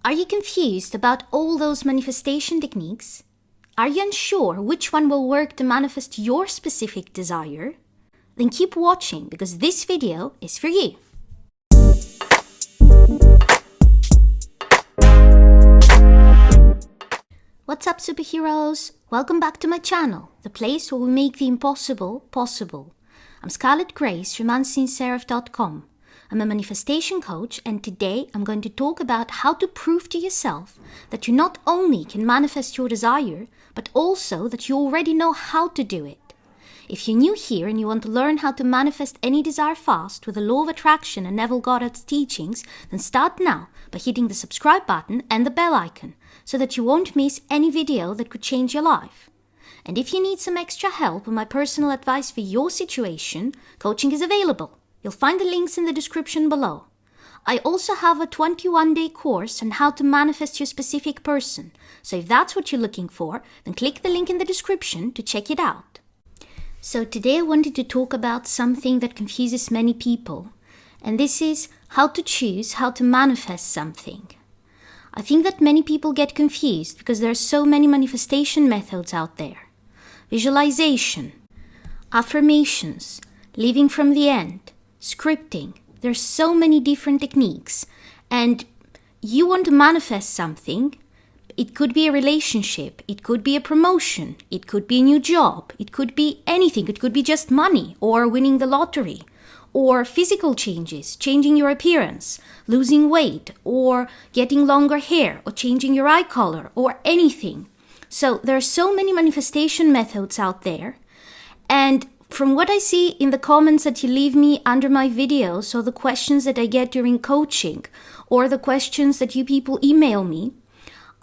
Are you confused about all those manifestation techniques? Are you unsure which one will work to manifest your specific desire? Then keep watching because this video is for you. What's up, superheroes? Welcome back to my channel, the place where we make the impossible possible. I'm Scarlet Grace from Seraph.com. I'm a manifestation coach, and today I'm going to talk about how to prove to yourself that you not only can manifest your desire, but also that you already know how to do it. If you're new here and you want to learn how to manifest any desire fast with the law of attraction and Neville Goddard's teachings, then start now by hitting the subscribe button and the bell icon so that you won't miss any video that could change your life. And if you need some extra help or my personal advice for your situation, coaching is available. You'll find the links in the description below. I also have a 21-day course on how to manifest your specific person. So if that's what you're looking for, then click the link in the description to check it out. So today I wanted to talk about something that confuses many people. And this is how to choose how to manifest something. I think that many people get confused because there are so many manifestation methods out there. Visualization, affirmations, living from the end, scripting. There's so many different techniques, and you want to manifest something. It could be a relationship, it could be a promotion, it could be a new job, it could be anything. It could be just money or winning the lottery or physical changes, changing your appearance, losing weight or getting longer hair or changing your eye color or anything. So there are so many manifestation methods out there, and from what I see in the comments that you leave me under my videos, or the questions that I get during coaching, or the questions that you people email me,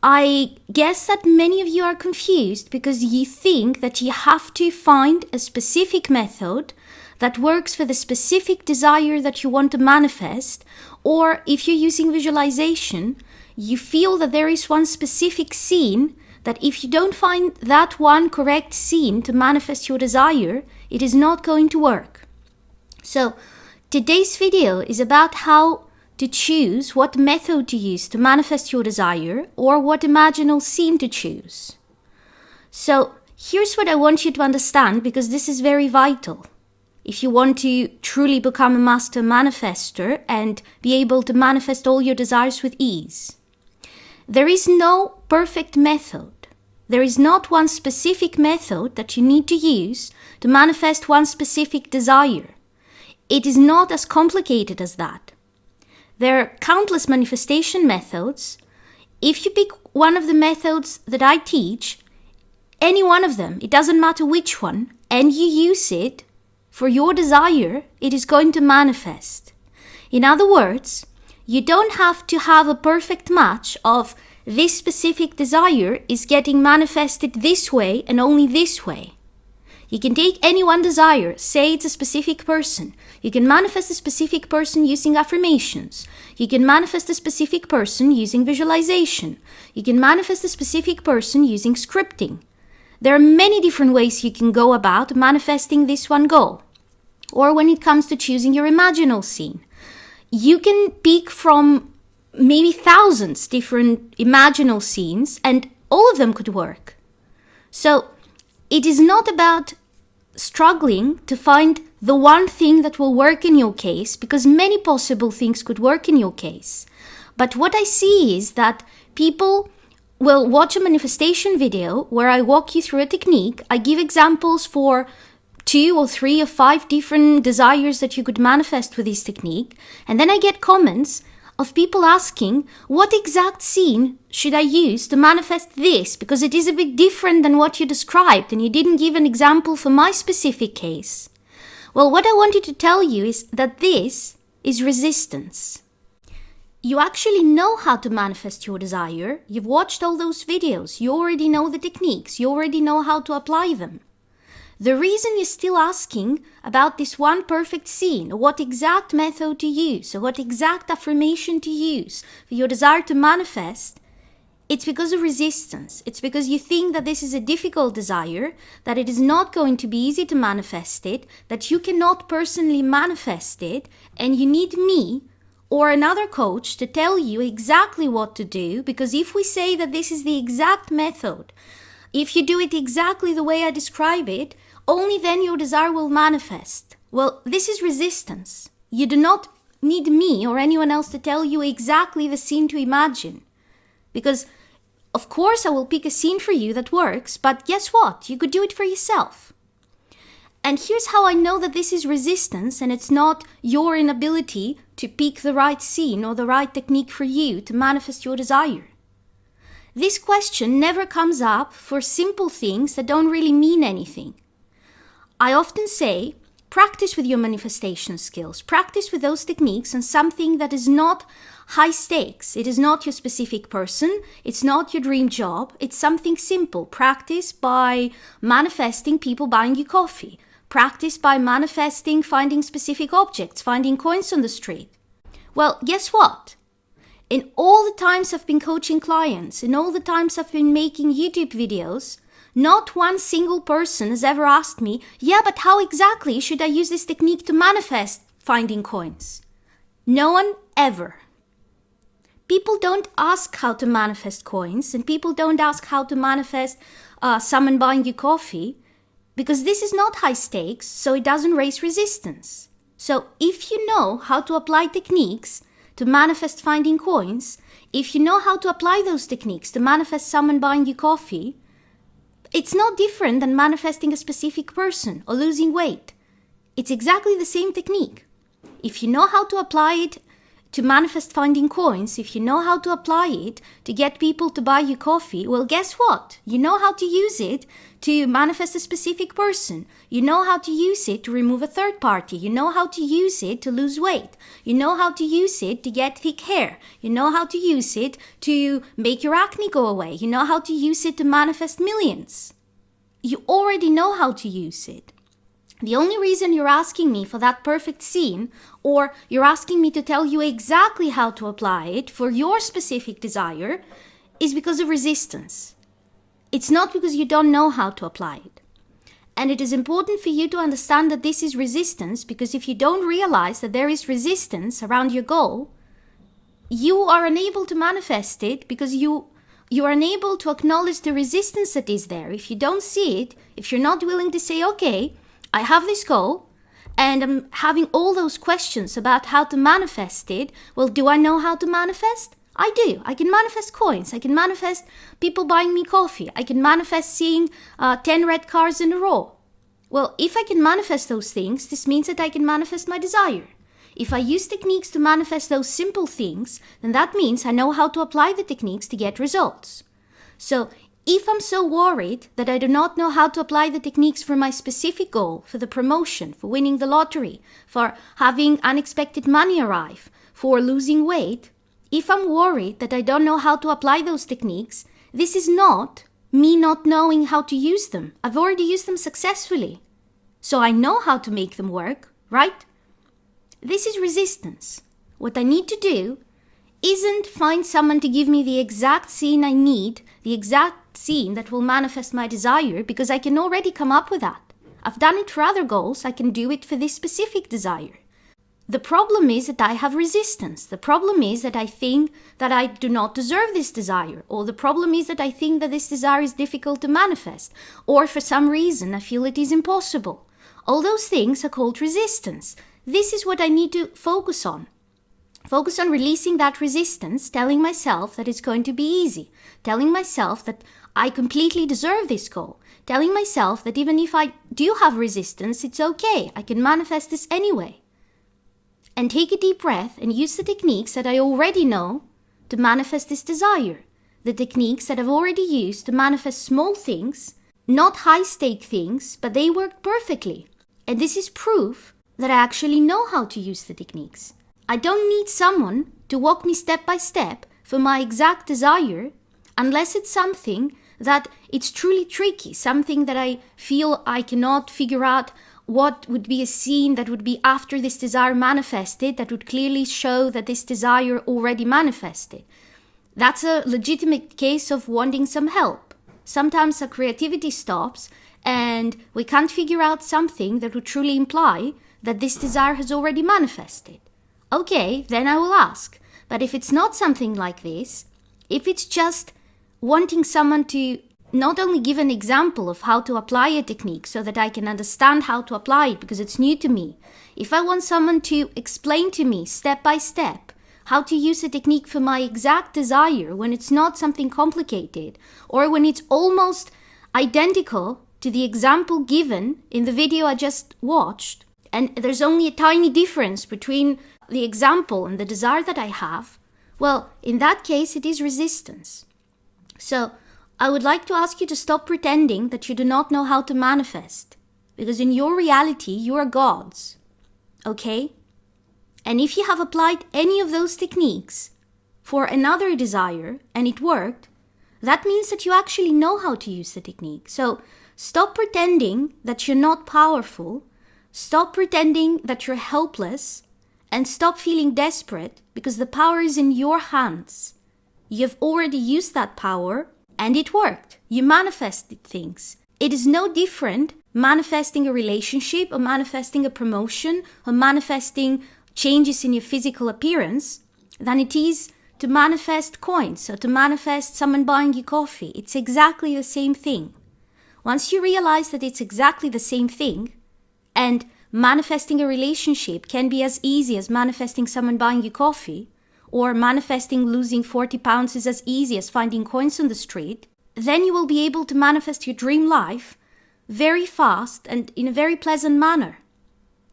I guess that many of you are confused because you think that you have to find a specific method that works for the specific desire that you want to manifest, or if you're using visualization, you feel that there is one specific scene that if you don't find that one correct scene to manifest your desire, it is not going to work. So today's video is about how to choose what method to use to manifest your desire or what imaginal scene to choose. So here's what I want you to understand, because this is very vital. If you want to truly become a master manifester and be able to manifest all your desires with ease. There is no perfect method. There is not one specific method that you need to use to manifest one specific desire. It is not as complicated as that. There are countless manifestation methods. If you pick one of the methods that I teach, any one of them, it doesn't matter which one, and you use it for your desire, it is going to manifest. In other words, you don't have to have a perfect match of this specific desire is getting manifested this way and only this way. You can take any one desire, say it's a specific person. You can manifest a specific person using affirmations. You can manifest a specific person using visualization. You can manifest a specific person using scripting. There are many different ways you can go about manifesting this one goal. Or when it comes to choosing your imaginal scene, you can pick from maybe thousands different imaginal scenes, and all of them could work. So it is not about struggling to find the one thing that will work in your case, because many possible things could work in your case. But what I see is that people will watch a manifestation video where I walk you through a technique. I give examples for 2 or 3 or 5 different desires that you could manifest with this technique, and then I get comments of people asking, what exact scene should I use to manifest this? Because it is a bit different than what you described, and you didn't give an example for my specific case. Well, what I wanted to tell you is that this is resistance. You actually know how to manifest your desire. You've watched all those videos. You already know the techniques. You already know how to apply them. The reason you're still asking about this one perfect scene, or what exact method to use, or what exact affirmation to use for your desire to manifest, it's because of resistance. It's because you think that this is a difficult desire, that it is not going to be easy to manifest it, that you cannot personally manifest it, and you need me or another coach to tell you exactly what to do, because if we say that this is the exact method, if you do it exactly the way I describe it, only then your desire will manifest. Well, this is resistance. You do not need me or anyone else to tell you exactly the scene to imagine. Because, of course, I will pick a scene for you that works, but guess what? You could do it for yourself. And here's how I know that this is resistance and it's not your inability to pick the right scene or the right technique for you to manifest your desire. This question never comes up for simple things that don't really mean anything. I often say, practice with your manifestation skills. Practice with those techniques on something that is not high stakes. It is not your specific person. It's not your dream job. It's something simple. Practice by manifesting people buying you coffee. Practice by manifesting finding specific objects, finding coins on the street. Well, guess what? In all the times I've been coaching clients, in all the times I've been making YouTube videos, not one single person has ever asked me, yeah, but how exactly should I use this technique to manifest finding coins? No one ever. People don't ask how to manifest coins, and people don't ask how to manifest someone buying you coffee, because this is not high stakes, so it doesn't raise resistance. So if you know how to apply techniques to manifest finding coins, if you know how to apply those techniques to manifest someone buying you coffee, it's no different than manifesting a specific person or losing weight. It's exactly the same technique. If you know how to apply it to manifest finding coins, if you know how to apply it to get people to buy you coffee, well, guess what? You know how to use it to manifest a specific person. You know how to use it to remove a third party. You know how to use it to lose weight. You know how to use it to get thick hair. You know how to use it to make your acne go away. You know how to use it to manifest millions. You already know how to use it. The only reason you're asking me for that perfect scene, or you're asking me to tell you exactly how to apply it for your specific desire, is because of resistance. It's not because you don't know how to apply it. And it is important for you to understand that this is resistance, because if you don't realize that there is resistance around your goal, you are unable to manifest it because you are unable to acknowledge the resistance that is there. If you don't see it, if you're not willing to say, okay, I have this goal, and I'm having all those questions about how to manifest it. Well, do I know how to manifest? I do. I can manifest coins. I can manifest people buying me coffee. I can manifest seeing 10 red cars in a row. Well, if I can manifest those things, this means that I can manifest my desire. If I use techniques to manifest those simple things, then that means I know how to apply the techniques to get results. So, if I'm so worried that I do not know how to apply the techniques for my specific goal, for the promotion, for winning the lottery, for having unexpected money arrive, for losing weight, if I'm worried that I don't know how to apply those techniques, this is not me not knowing how to use them. I've already used them successfully. So I know how to make them work, right? This is resistance. What I need to do isn't find someone to give me the exact scene I need, the exact scene that will manifest my desire, because I can already come up with that. I've done it for other goals, I can do it for this specific desire. The problem is that I have resistance. The problem is that I think that I do not deserve this desire, or the problem is that I think that this desire is difficult to manifest, or for some reason I feel it is impossible. All those things are called resistance. This is what I need to focus on. Focus on releasing that resistance, telling myself that it's going to be easy, telling myself that I completely deserve this goal, telling myself that even if I do have resistance, it's okay, I can manifest this anyway. And take a deep breath and use the techniques that I already know to manifest this desire. The techniques that I've already used to manifest small things, not high-stake things, but they worked perfectly. And this is proof that I actually know how to use the techniques. I don't need someone to walk me step by step for my exact desire, unless it's something that it's truly tricky, something that I feel I cannot figure out what would be a scene that would be after this desire manifested, that would clearly show that this desire already manifested. That's a legitimate case of wanting some help. Sometimes our creativity stops and we can't figure out something that would truly imply that this desire has already manifested. Okay, then I will ask. But if it's not something like this, if it's just wanting someone to not only give an example of how to apply a technique so that I can understand how to apply it because it's new to me, if I want someone to explain to me step by step how to use a technique for my exact desire when it's not something complicated or when it's almost identical to the example given in the video I just watched, and there's only a tiny difference between the example and the desire that I have, well, in that case, it is resistance. So I would like to ask you to stop pretending that you do not know how to manifest, because in your reality, you are gods, okay? And if you have applied any of those techniques for another desire and it worked, that means that you actually know how to use the technique. So stop pretending that you're not powerful, stop pretending that you're helpless, and stop feeling desperate because the power is in your hands. You've already used that power and it worked. You manifested things. It is no different manifesting a relationship or manifesting a promotion or manifesting changes in your physical appearance than it is to manifest coins or to manifest someone buying you coffee. It's exactly the same thing. Once you realize that it's exactly the same thing, and manifesting a relationship can be as easy as manifesting someone buying you coffee, or manifesting losing 40 pounds is as easy as finding coins on the street, then you will be able to manifest your dream life very fast and in a very pleasant manner.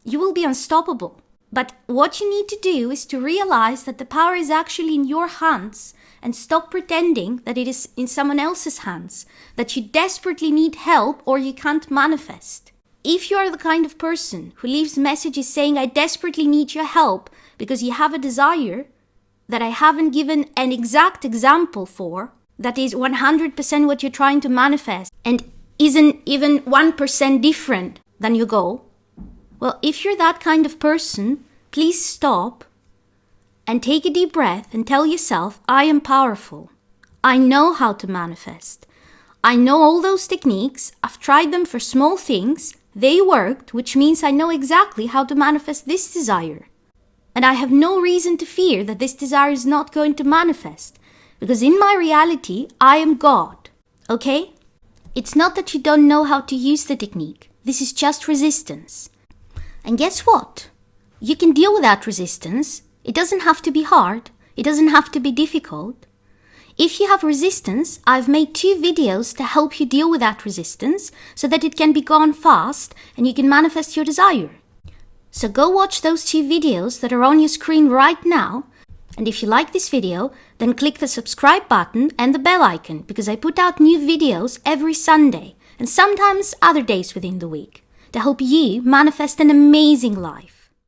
You will be unstoppable. But what you need to do is to realize that the power is actually in your hands and stop pretending that it is in someone else's hands, that you desperately need help or you can't manifest. If you are the kind of person who leaves messages saying, I desperately need your help because you have a desire that I haven't given an exact example for, that is 100% what you're trying to manifest and isn't even 1% different than your goal, well, if you're that kind of person, please stop and take a deep breath and tell yourself, I am powerful. I know how to manifest. I know all those techniques. I've tried them for small things. They worked, which means I know exactly how to manifest this desire. And I have no reason to fear that this desire is not going to manifest, because in my reality, I am God. Okay? It's not that you don't know how to use the technique. This is just resistance. And guess what? You can deal with that resistance. It doesn't have to be hard. It doesn't have to be difficult. If you have resistance, I've made 2 videos to help you deal with that resistance so that it can be gone fast and you can manifest your desire. So go watch those 2 videos that are on your screen right now. And if you like this video, then click the subscribe button and the bell icon, because I put out new videos every Sunday and sometimes other days within the week to help you manifest an amazing life.